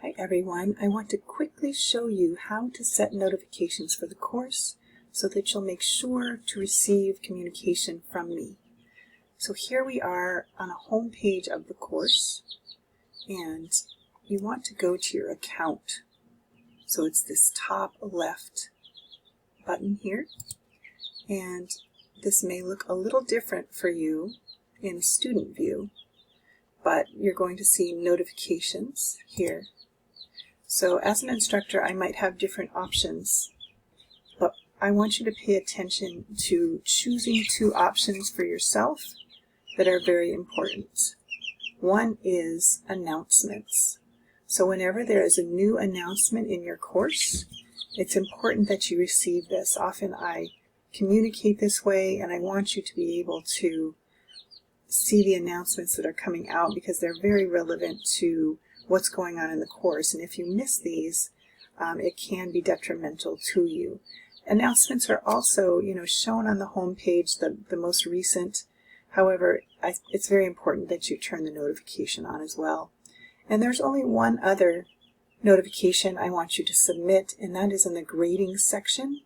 Hi everyone, I want to quickly show you how to set notifications for the course so that you'll make sure to receive communication from me. So here we are on a home page of the course, and you want to go to your account. So it's this top left button here, and this may look a little different for you in student view, but you're going to see notifications here. So as an instructor, I might have different options, but I want you to pay attention to choosing two options for yourself that are very important. One is announcements. So whenever there is a new announcement in your course, it's important that you receive this. Often I communicate this way, and I want you to be able to see the announcements that are coming out because they're very relevant to what's going on in the course, and if you miss these, it can be detrimental to you. Announcements are also, shown on the home page, the most recent. However, it's very important that you turn the notification on as well. And there's only one other notification I want you to submit, and that is in the grading section.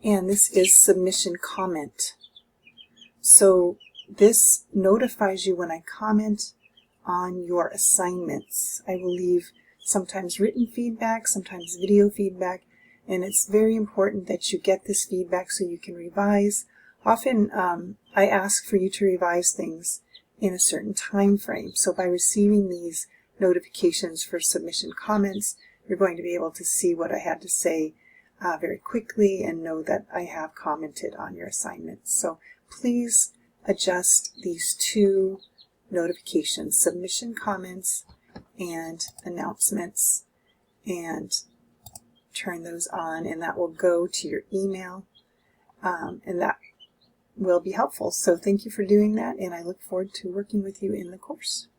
And this is submission comment. So this notifies you when I comment on your assignments. I will leave sometimes written feedback, sometimes video feedback, and it's very important that you get this feedback so you can revise. Often I ask for you to revise things in a certain time frame. So by receiving these notifications for submission comments, you're going to be able to see what I had to say very quickly and know that I have commented on your assignments. So please adjust these two notifications, submission comments and announcements, and turn those on, and that will go to your email, and that will be helpful. So thank you for doing that, and I look forward to working with you in the course.